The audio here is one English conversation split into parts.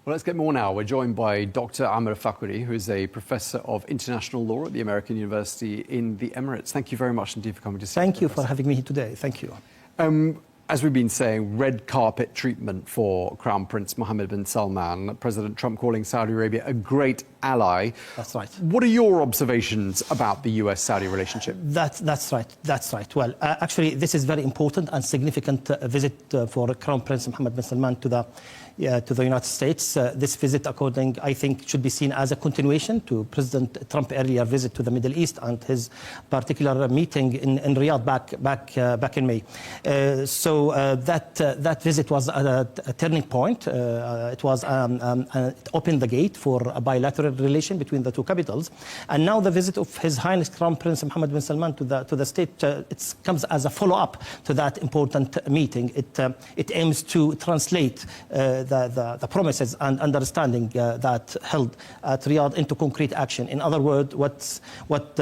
Well, let's get more now. We're joined by Dr. Amer Fakhoury, who is a professor of international law at the American University in the Emirates. Thank you very much indeed for coming to see us. Thank you for having me here today. Thank you. As we've been saying, red carpet treatment for Crown Prince Mohammed bin Salman, President Trump calling Saudi Arabia a great ally. That's right. What are your observations about the US-Saudi relationship? That's right. Well, actually, this is very important and significant visit for Crown Prince Mohammed bin Salman to the United States. This visit, I think, should be seen as a continuation to President Trump's earlier visit to the Middle East and his particular meeting in Riyadh back in May. So that visit was a turning point. It opened the gate for a bilateral relation between the two capitals. And now the visit of His Highness Crown Prince Mohammed bin Salman to the state, it comes as a follow-up to that important meeting. It aims to translate the promises and understanding that held at Riyadh into concrete action. In other words, what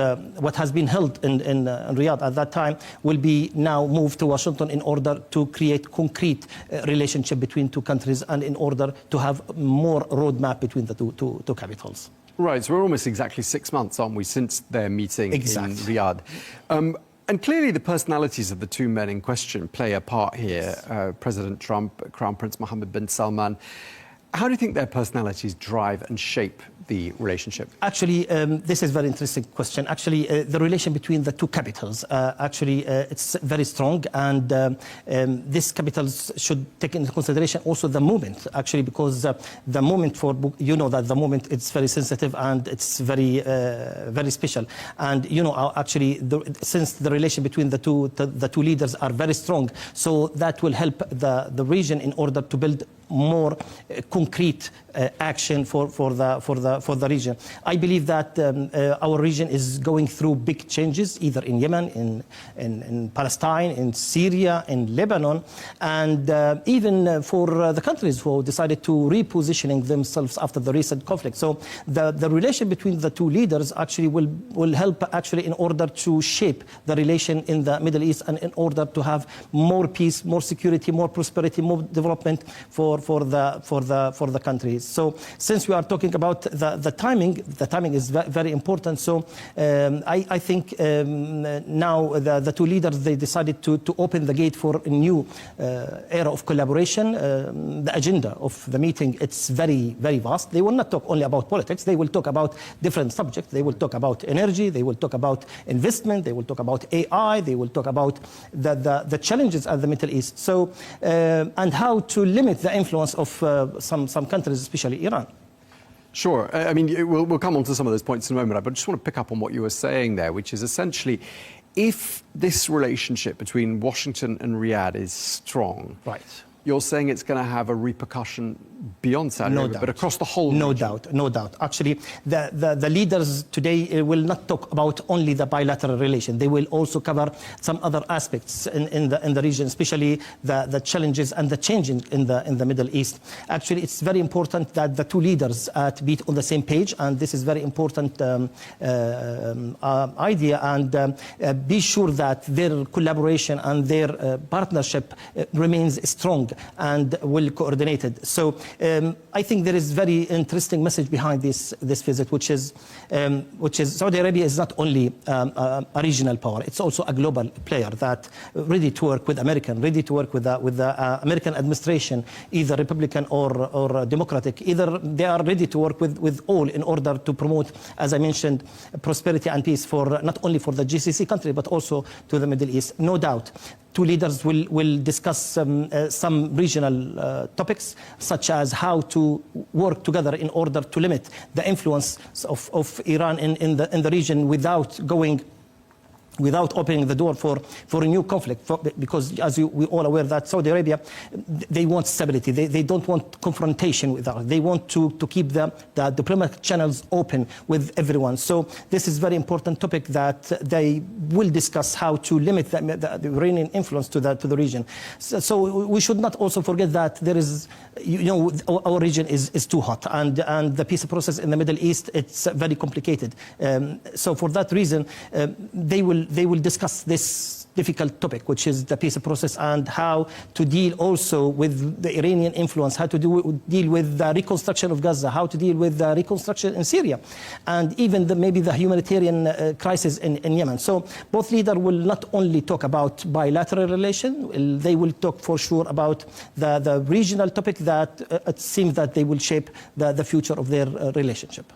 has been held in Riyadh at that time will be now moved to Washington in order to create concrete relationship between two countries and in order to have more roadmap between the two capitals. Right, so we're almost exactly 6 months, aren't we, since their meeting in Riyadh. And clearly the personalities of the two men in question play a part here. President Trump, Crown Prince Mohammed bin Salman. How do you think their personalities drive and shape the relationship? Actually, this is a very interesting question. Actually, the relation between the two capitals, it's very strong, and these capitals should take into consideration also the moment, actually, because the moment that the moment is very sensitive and it's very special. And, since the relation between the two leaders are very strong, so that will help the region in order to build more concrete action for the region. I believe that our region is going through big changes, either in Yemen, in Palestine, in Syria, in Lebanon, and even for the countries who decided to repositioning themselves after the recent conflict. So the relation between the two leaders actually will help actually in order to shape the relation in the Middle East and in order to have more peace, more security, more prosperity, more development for the countries. So since we are talking about the timing is very important. So I think now the two leaders, they decided to open the gate for a new era of collaboration. The agenda of the meeting, it's very vast. They will not talk only about politics. They will talk about different subjects. They will talk about energy. They will talk about investment. They will talk about AI. They will talk about the challenges at the Middle East. So and how to limit the influence of some countries, especially Iran. Sure. I mean, we'll come on to some of those points in a moment, but I just want to pick up on what you were saying there, which is essentially, if this relationship between Washington and Riyadh is strong, right, you're saying it's going to have a repercussion beyond Saudi Arabia, but across the whole region. No doubt. Actually, the leaders today will not talk about only the bilateral relation. They will also cover some other aspects in the region, especially the challenges and the changes in the Middle East. Actually, it's very important that the two leaders be on the same page, and this is very important idea, and be sure that their collaboration and their partnership remains strong and well coordinated. So I think there is very interesting message behind this visit, which is Saudi Arabia is not only a regional power; it's also a global player that ready to work with ready to work with the American administration, either Republican or Democratic. Either they are ready to work with all in order to promote, as I mentioned, prosperity and peace for not only for the GCC country but also to the Middle East. No doubt. Two leaders will discuss some regional topics, such as how to work together in order to limit the influence of Iran in the region without opening the door for a new conflict, because as we all aware that Saudi Arabia, they want stability. They don't want confrontation with us. They want to keep the diplomatic channels open with everyone. So this is a very important topic that they will discuss, how to limit the Iranian influence to the region. So we should not also forget that there is, our region is too hot, and the peace process in the Middle East, it's very complicated. So for that reason, they will discuss this difficult topic, which is the peace process and how to deal also with the Iranian influence, how to deal with the reconstruction of Gaza, how to deal with the reconstruction in Syria, and even maybe the humanitarian crisis in Yemen. So both leaders will not only talk about bilateral relation, they will talk for sure about the regional topic that it seems that they will shape the future of their relationship.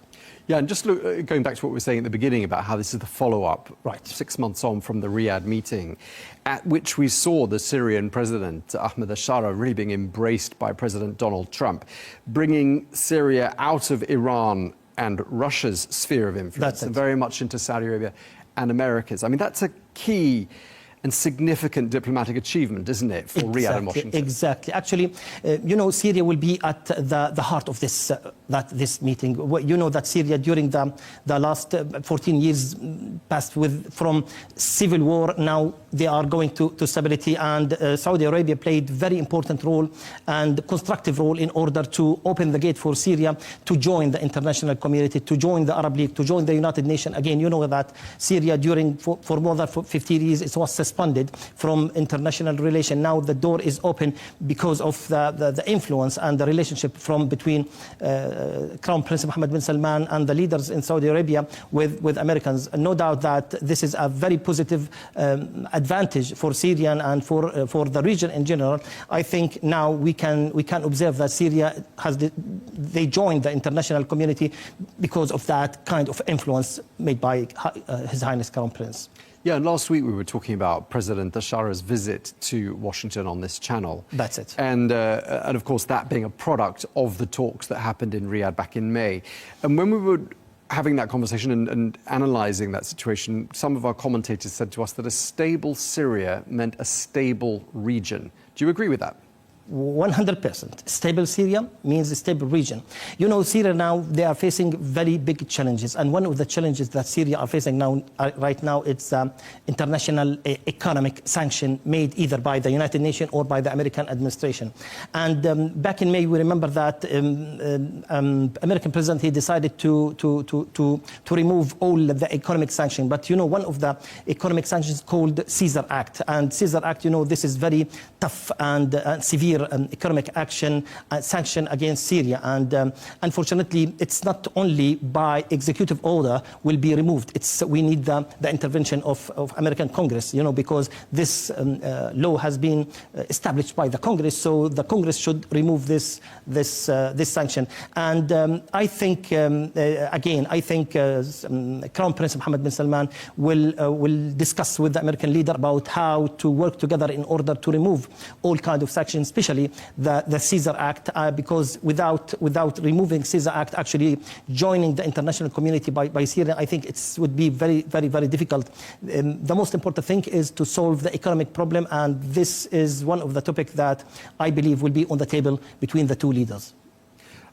Yeah, and just going back to what we were saying at the beginning about how this is the follow-up, right, 6 months on from the Riyadh meeting, at which we saw the Syrian president, Ahmed al-Shara, really being embraced by President Donald Trump, bringing Syria out of Iran and Russia's sphere of influence, and very much into Saudi Arabia and America's. I mean, that's a key and significant diplomatic achievement, isn't it, for Riyadh and Washington? Exactly. Actually, you know, Syria will be at the heart of this meeting. You know that Syria, during the last 14 years, passed from civil war. Now they are going to stability, and Saudi Arabia played very important role and constructive role in order to open the gate for Syria to join the international community, to join the Arab League, to join the United Nations. Again, you know that Syria, for more than 50 years, it was suspended from international relation. Now the door is open because of the influence and the relationship between Crown Prince Mohammed bin Salman and the leaders in Saudi Arabia with Americans. No doubt that this is a very positive advantage for Syria and for the region in general. I think now we can observe that Syria they joined the international community because of that kind of influence made by His Highness Crown Prince. Yeah, and last week we were talking about President al-Shara's visit to Washington on this channel. That's it. And of course, that being a product of the talks that happened in Riyadh back in May. And when we were having that conversation and analysing that situation, some of our commentators said to us that a stable Syria meant a stable region. Do you agree with that? 100%. Stable Syria means a stable region. You know, Syria now, they are facing very big challenges. And one of the challenges that Syria are facing now, right now, it's international economic sanction made either by the United Nations or by the American administration. And back in May, we remember that American president, he decided to remove all the economic sanctions. But, you know, one of the economic sanctions called Caesar Act. And Caesar Act, you know, this is very tough and severe economic action sanction against Syria, and unfortunately it's not only by executive order will be removed. We need the intervention of American Congress, you know, because this law has been established by the Congress, so the Congress should remove this sanction. And I think again, I think Crown Prince Mohammed bin Salman will discuss with the American leader about how to work together in order to remove all kinds of sanctions, especially the Caesar Act, because without removing Caesar Act, actually joining the international community by Syria, I think it would be very, very, very difficult. The most important thing is to solve the economic problem, and this is one of the topics that I believe will be on the table between the two leaders.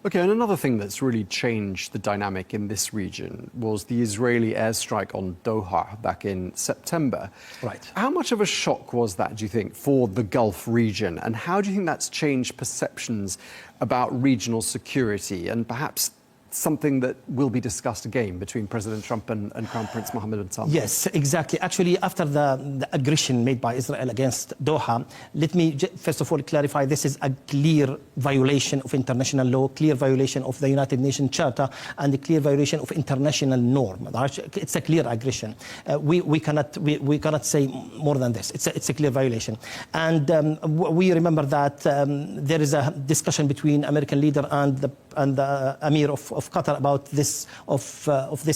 Okay, and another thing that's really changed the dynamic in this region was the Israeli airstrike on Doha back in September. Right. How much of a shock was that, do you think, for the Gulf region? And how do you think that's changed perceptions about regional security and perhaps something that will be discussed again between President Trump and Crown Prince Mohammed bin Salman? Yes, exactly. Actually, after the aggression made by Israel against Doha, let me first of all clarify this is a clear violation of international law, clear violation of the United Nations Charter, and a clear violation of international norm. It's a clear aggression. We cannot say more than this. It's a clear violation. And we remember that there is a discussion between American leader and the Amer of Qatar about this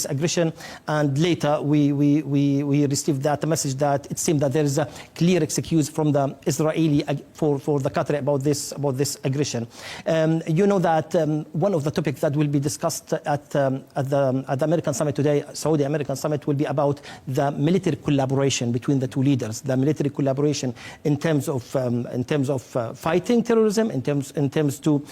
aggression, and later we received that message that it seemed that there is a clear excuse from the Israeli for the Qatari about this aggression. You know that one of the topics that will be discussed at the American summit today, Saudi American summit, will be about the military collaboration between the two leaders, the military collaboration in terms of fighting terrorism, in terms to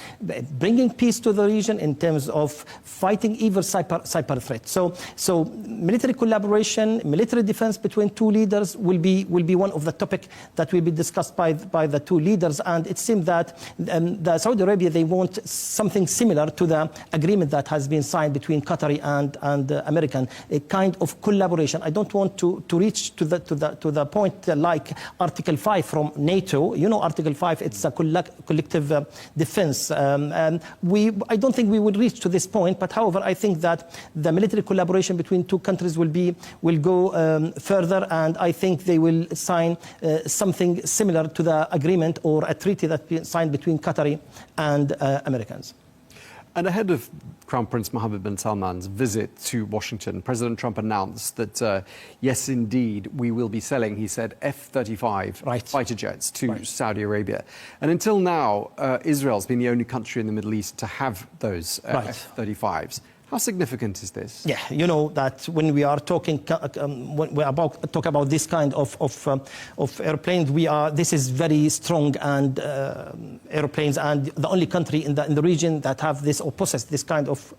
bringing peace to the region, in terms of fighting even cyber threat. So military collaboration, military defense between two leaders will be one of the topics that will be discussed by the two leaders. And it seems that the Saudi Arabia, they want something similar to the agreement that has been signed between Qatari and American, a kind of collaboration. I don't want to reach to the point like Article 5 from NATO. You know, Article 5, it's a collective defense. I don't think we would reach to this point, but however, I think that the military collaboration between two countries will go further, and I think they will sign something similar to the agreement or a treaty that signed between Qatari and Americans. And ahead of Crown Prince Mohammed bin Salman's visit to Washington, President Trump announced that, yes, indeed, we will be selling, he said, F-35 fighter jets to Saudi Arabia. And until now, Israel's been the only country in the Middle East to have those F-35s. How significant is this? Yeah, you know that when we are talking when we're talk about this kind of airplanes, this is very strong and airplanes, and the only country in the region that have this or possess this kind of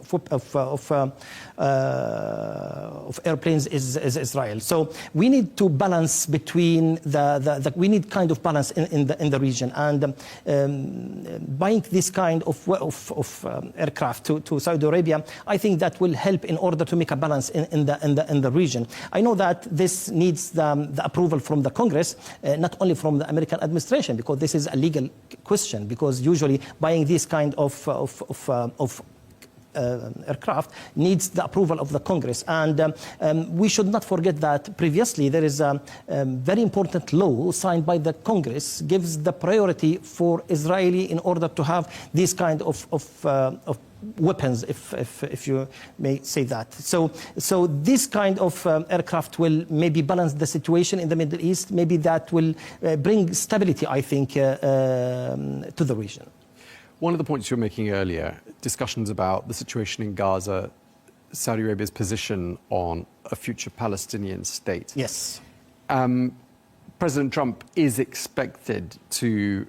airplanes is Israel. So we need to balance between we need kind of balance in the region, and buying this kind of aircraft to Saudi Arabia, I think that will help in order to make a balance in the region. I know that this needs the approval from the Congress, not only from the American administration, because this is a legal question, because usually buying this kind of aircraft needs the approval of the Congress. And we should not forget that previously there is a very important law signed by the Congress, gives the priority for Israeli in order to have this kind of weapons, if you may say that. So this kind of aircraft will maybe balance the situation in the Middle East. Maybe that will bring stability, I think, to the region. One of the points you were making earlier, discussions about the situation in Gaza, Saudi Arabia's position on a future Palestinian state. Yes. President Trump is expected to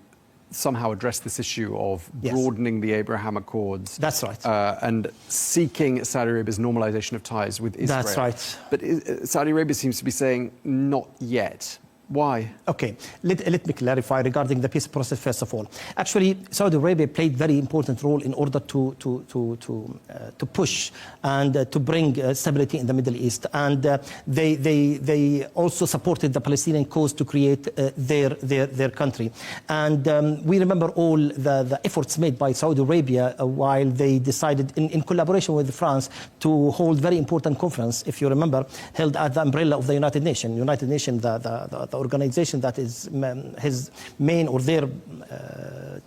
somehow address this issue of broadening the Abraham Accords. That's right. And seeking Saudi Arabia's normalization of ties with Israel. That's right. But Saudi Arabia seems to be saying not yet. Why? Okay, let me clarify regarding the peace process first of all. Actually, Saudi Arabia played very important role in order to push and to bring stability in the Middle East, and they also supported the Palestinian cause to create their country. And we remember all the efforts made by Saudi Arabia while they decided, in collaboration with France, to hold very important conference, if you remember, held at the umbrella of the United Nations. United Nations, the organization that is his main or their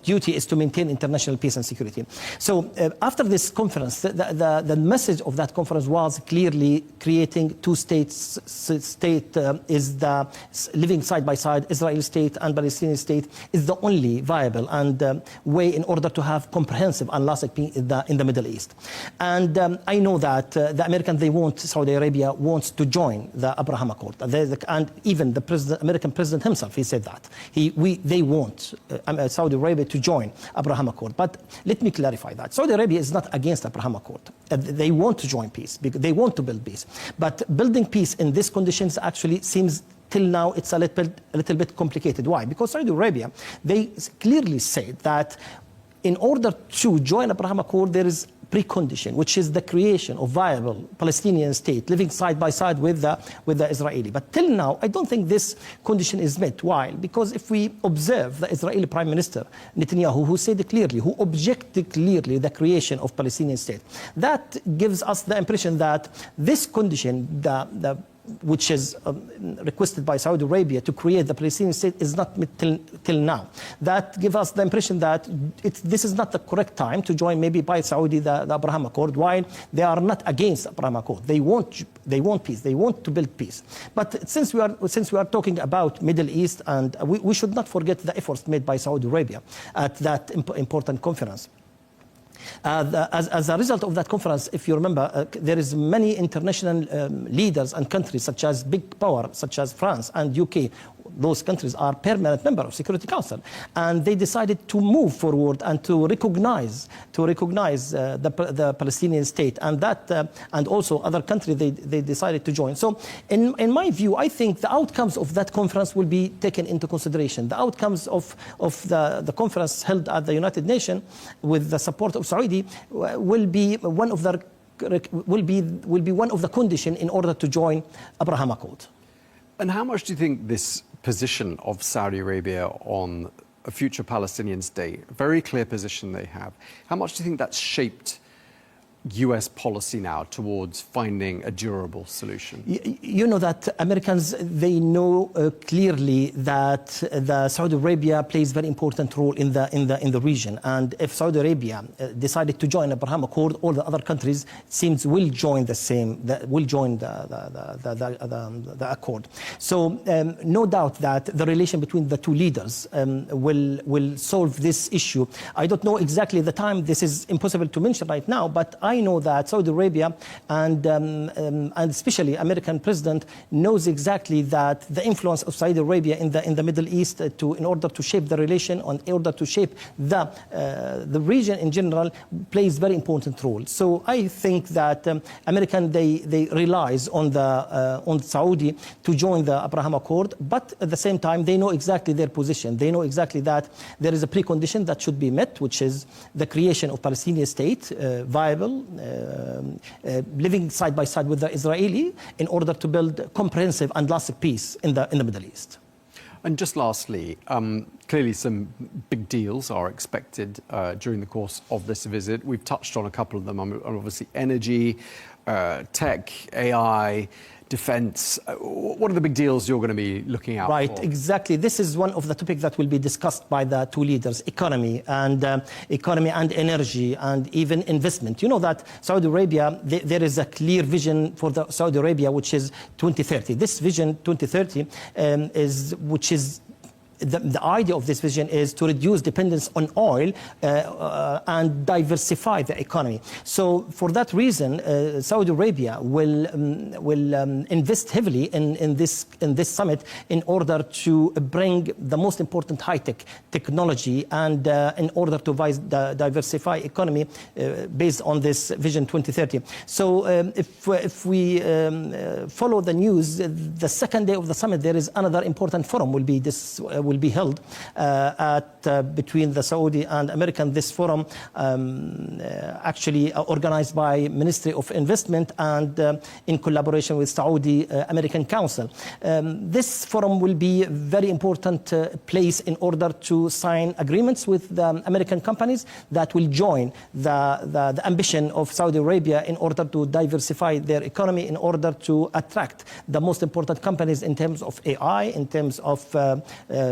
duty is to maintain international peace and security. So after this conference, the message of that conference was clearly creating two states. State is the living side by side, Israeli state and Palestinian state is the only viable and way in order to have comprehensive and lasting peace in the Middle East. And I know that the Americans, they want, Saudi Arabia wants to join the Abraham Accord, and even the American president himself, he said that they want Saudi Arabia to join Abraham Accord. But let me clarify that Saudi Arabia is not against Abraham Accord. They want to join peace because they want to build peace. But building peace in these conditions actually seems till now it's a little bit complicated. Why? Because Saudi Arabia, they clearly say that in order to join Abraham Accord, there is precondition, which is the creation of viable Palestinian state living side by side with the Israeli. But till now, I don't think this condition is met. Why? Because if we observe the Israeli Prime Minister Netanyahu, who said clearly, who objected clearly the creation of Palestinian state, that gives us the impression that this condition, which is requested by Saudi Arabia to create the Palestinian state, is not met till now. That gives us the impression that this is not the correct time to join maybe by Saudi the Abraham Accord, while they are not against the Abraham Accord. They want peace. They want to build peace. But since we are talking about Middle East, and we should not forget the efforts made by Saudi Arabia at that important conference. As a result of that conference, if you remember, there is many international leaders and countries such as big power, such as France and UK, those countries are permanent members of Security Council, and they decided to move forward and to recognize the Palestinian state, and that and also other countries they decided to join. So in my view, I think the outcomes of that conference will be taken into consideration. The outcomes of the conference held at the United Nations with the support of Saudi will be one of the conditions in order to join Abraham Accord. And how much do you think this position of Saudi Arabia on a future Palestinian state, a very clear position they have, how much do you think that's shaped US policy now towards finding a durable solution? You know that Americans, they know clearly that the Saudi Arabia plays a very important role in the region, and if Saudi Arabia decided to join Abraham Accord, all the other countries will join the accord. So no doubt that the relation between the two leaders will solve this issue. I don't know exactly the time. This is impossible to mention right now, but I know that Saudi Arabia and especially American president knows exactly that the influence of Saudi Arabia in the Middle East in order to shape the relation, in order to shape the region in general, plays very important role. So I think that American they relies on Saudi to join the Abraham Accord, but at the same time they know exactly their position. They know exactly that there is a precondition that should be met, which is the creation of Palestinian state, viable, living side by side with the Israeli, in order to build comprehensive and lasting peace in the Middle East. And just lastly, clearly some big deals are expected during the course of this visit. We've touched on a couple of them, obviously energy, tech, AI, defense. What are the big deals you're going to be looking out for? Right, exactly. This is one of the topics that will be discussed by the two leaders: economy and energy, and even investment. You know that Saudi Arabia, there is a clear vision for Saudi Arabia, which is 2030. This vision 2030 the idea of this vision is to reduce dependence on oil and diversify the economy. So for that reason, Saudi Arabia will invest heavily in this summit in order to bring the most important high-tech technology and in order to diversify economy based on this vision 2030. So if we follow the news, the second day of the summit, there is another important forum will be held between the Saudi and American. This forum actually organized by Ministry of Investment and in collaboration with Saudi American Council. This forum will be a very important place in order to sign agreements with the American companies that will join the ambition of Saudi Arabia in order to diversify their economy, in order to attract the most important companies in terms of AI, in terms of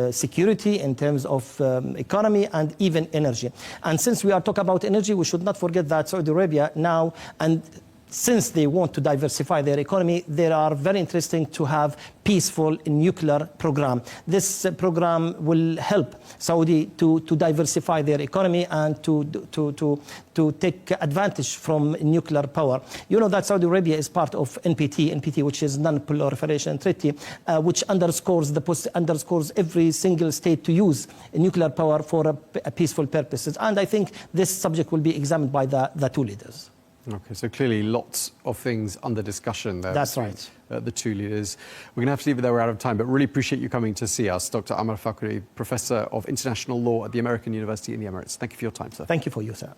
security, in terms of economy, and even energy. And since we are talking about energy, we should not forget that Saudi Arabia now, and since they want to diversify their economy, they are very interesting to have peaceful nuclear program. This program will help Saudi to diversify their economy and to take advantage from nuclear power. You know that Saudi Arabia is part of NPT, which is Non-Proliferation Treaty, which underscores every single state to use nuclear power for peaceful purposes. And I think this subject will be examined by the two leaders. Okay, so clearly lots of things under discussion there. That's right. The two leaders. We're going to have to leave it there, we're out of time, but really appreciate you coming to see us. Dr. Amer Fakhoury, Professor of International Law at the American University in the Emirates. Thank you for your time, sir. Thank you for you, sir.